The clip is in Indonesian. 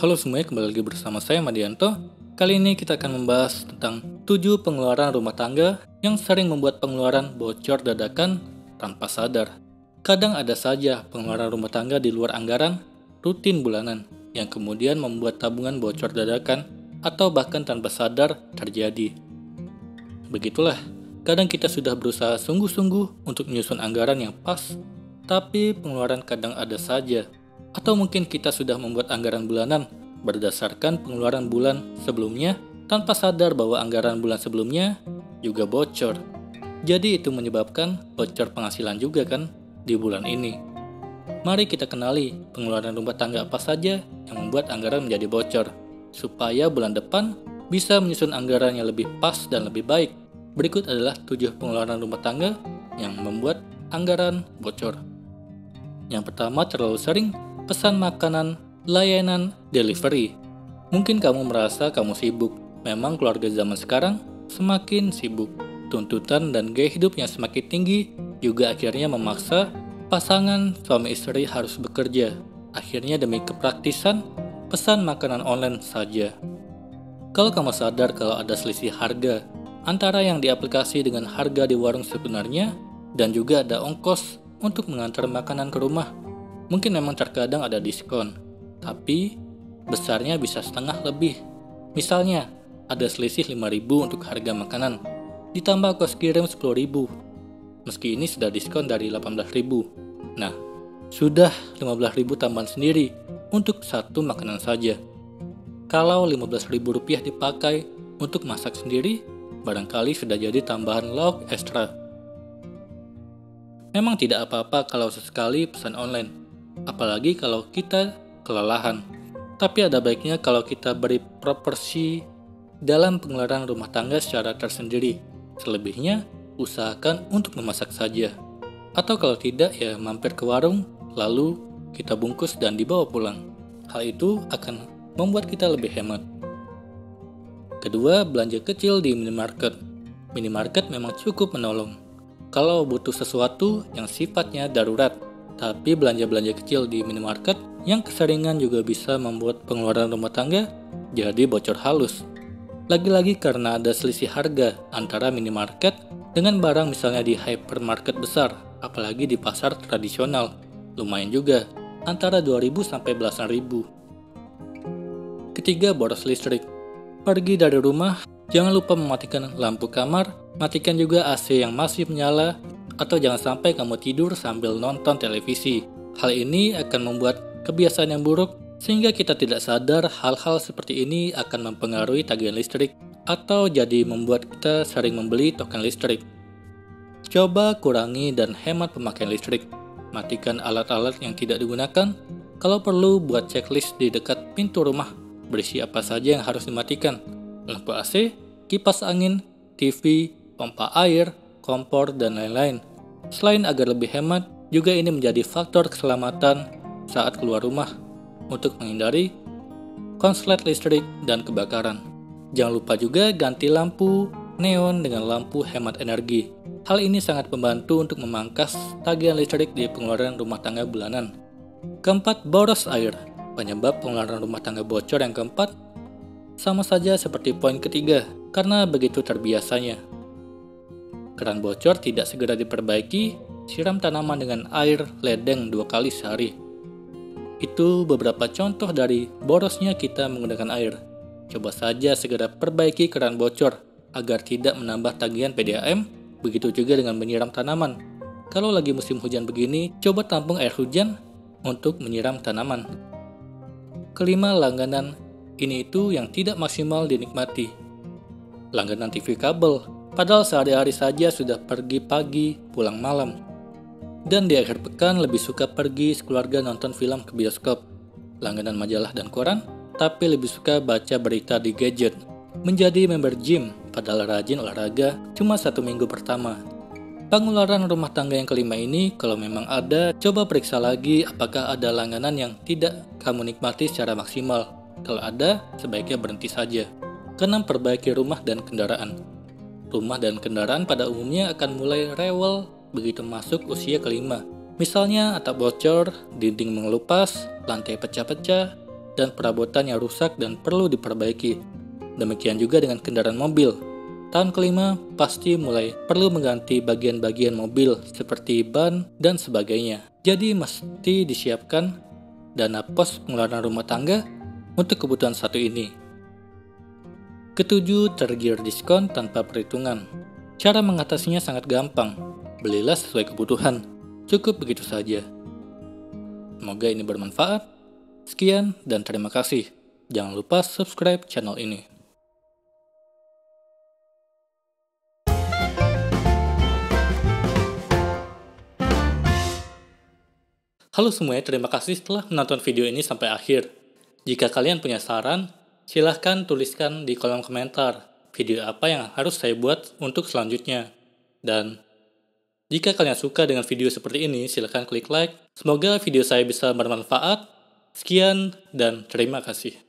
Halo semuanya, kembali lagi bersama saya Madianto. Kali ini kita akan membahas tentang 7 pengeluaran rumah tangga yang sering membuat pengeluaran bocor dadakan tanpa sadar. Kadang ada saja pengeluaran rumah tangga di luar anggaran rutin bulanan yang kemudian membuat tabungan bocor dadakan atau bahkan tanpa sadar terjadi. Begitulah, kadang kita sudah berusaha sungguh-sungguh untuk menyusun anggaran yang pas, tapi pengeluaran kadang ada saja. Atau mungkin kita sudah membuat anggaran bulanan berdasarkan pengeluaran bulan sebelumnya tanpa sadar bahwa anggaran bulan sebelumnya juga bocor. Jadi itu menyebabkan bocor penghasilan juga kan di bulan ini. Mari kita kenali pengeluaran rumah tangga apa saja yang membuat anggaran menjadi bocor, supaya bulan depan bisa menyusun anggaran yang lebih pas dan lebih baik. Berikut adalah 7 pengeluaran rumah tangga yang membuat anggaran bocor. Yang pertama, terlalu sering pesan makanan layanan delivery. Mungkin kamu merasa kamu sibuk. Memang keluarga zaman sekarang semakin sibuk. Tuntutan dan gaya hidup yang semakin tinggi juga akhirnya memaksa pasangan suami istri harus bekerja. Akhirnya demi kepraktisan, pesan makanan online saja. Kalau kamu sadar kalau ada selisih harga antara yang di aplikasi dengan harga di warung sebenarnya, dan juga ada ongkos untuk mengantar makanan ke rumah, mungkin memang terkadang ada diskon, tapi besarnya bisa setengah lebih. Misalnya, ada selisih 5.000 untuk harga makanan, ditambah kos kirim 10.000. Meski ini sudah diskon dari 18.000. Nah, sudah 15.000 tambahan sendiri untuk satu makanan saja. Kalau 15.000 rupiah dipakai untuk masak sendiri, barangkali sudah jadi tambahan lauk ekstra. Memang tidak apa-apa kalau sesekali pesan online, apalagi kalau kita kelelahan. Tapi ada baiknya kalau kita beri proporsi dalam pengeluaran rumah tangga secara tersendiri. Selebihnya, usahakan untuk memasak saja. Atau kalau tidak, ya mampir ke warung, lalu kita bungkus dan dibawa pulang. Hal itu akan membuat kita lebih hemat. Kedua, belanja kecil di minimarket. Minimarket memang cukup menolong kalau butuh sesuatu yang sifatnya darurat. Tapi belanja-belanja kecil di minimarket yang keseringan juga bisa membuat pengeluaran rumah tangga jadi bocor halus. Lagi-lagi karena ada selisih harga antara minimarket dengan barang misalnya di hypermarket besar, apalagi di pasar tradisional. Lumayan juga, antara 2.000 sampai belasan ribu. Ketiga, boros listrik. Pergi dari rumah, jangan lupa mematikan lampu kamar, matikan juga AC yang masih menyala, atau jangan sampai kamu tidur sambil nonton televisi. Hal ini akan membuat kebiasaan yang buruk, sehingga kita tidak sadar hal-hal seperti ini akan mempengaruhi tagihan listrik, atau jadi membuat kita sering membeli token listrik. Coba kurangi dan hemat pemakaian listrik. Matikan alat-alat yang tidak digunakan. Kalau perlu, buat checklist di dekat pintu rumah, berisi apa saja yang harus dimatikan. Lampu AC, kipas angin, TV, pompa air, kompor, dan lain-lain. Selain agar lebih hemat, juga ini menjadi faktor keselamatan saat keluar rumah untuk menghindari konslet listrik dan kebakaran. Jangan lupa juga ganti lampu neon dengan lampu hemat energi. Hal ini sangat membantu untuk memangkas tagihan listrik di pengeluaran rumah tangga bulanan. Keempat, boros air. Penyebab pengeluaran rumah tangga bocor yang keempat sama saja seperti poin ketiga, karena begitu terbiasanya. Keran bocor tidak segera diperbaiki, siram tanaman dengan air ledeng 2 kali sehari. Itu beberapa contoh dari borosnya kita menggunakan air. Coba saja segera perbaiki keran bocor agar tidak menambah tagihan PDAM, begitu juga dengan menyiram tanaman. Kalau lagi musim hujan begini, coba tampung air hujan untuk menyiram tanaman. Kelima, langganan ini itu yang tidak maksimal dinikmati. Langganan TV kabel, padahal sehari-hari saja sudah pergi pagi, pulang malam. Dan di akhir pekan lebih suka pergi sekeluarga nonton film ke bioskop. Langganan majalah dan koran, tapi lebih suka baca berita di gadget. Menjadi member gym, padahal rajin olahraga cuma 1 minggu pertama. Pengeluaran rumah tangga yang kelima ini, kalau memang ada, coba periksa lagi apakah ada langganan yang tidak kamu nikmati secara maksimal. Kalau ada, sebaiknya berhenti saja. Keenam, perbaiki rumah dan kendaraan. Rumah dan kendaraan pada umumnya akan mulai rewel begitu masuk usia kelima. Misalnya atap bocor, dinding mengelupas, lantai pecah-pecah, dan perabotan yang rusak dan perlu diperbaiki. Demikian juga dengan kendaraan mobil. Tahun kelima pasti mulai perlu mengganti bagian-bagian mobil seperti ban dan sebagainya. Jadi mesti disiapkan dana pos pengeluaran rumah tangga untuk kebutuhan satu ini. Ketujuh, tergiur diskon tanpa perhitungan. Cara mengatasinya sangat gampang. Belilah sesuai kebutuhan. Cukup begitu saja. Semoga ini bermanfaat. Sekian dan terima kasih. Jangan lupa subscribe channel ini. Halo semuanya, terima kasih telah menonton video ini sampai akhir. Jika kalian punya saran, silahkan tuliskan di kolom komentar video apa yang harus saya buat untuk selanjutnya. Dan jika kalian suka dengan video seperti ini, silahkan klik like. Semoga video saya bisa bermanfaat. Sekian dan terima kasih.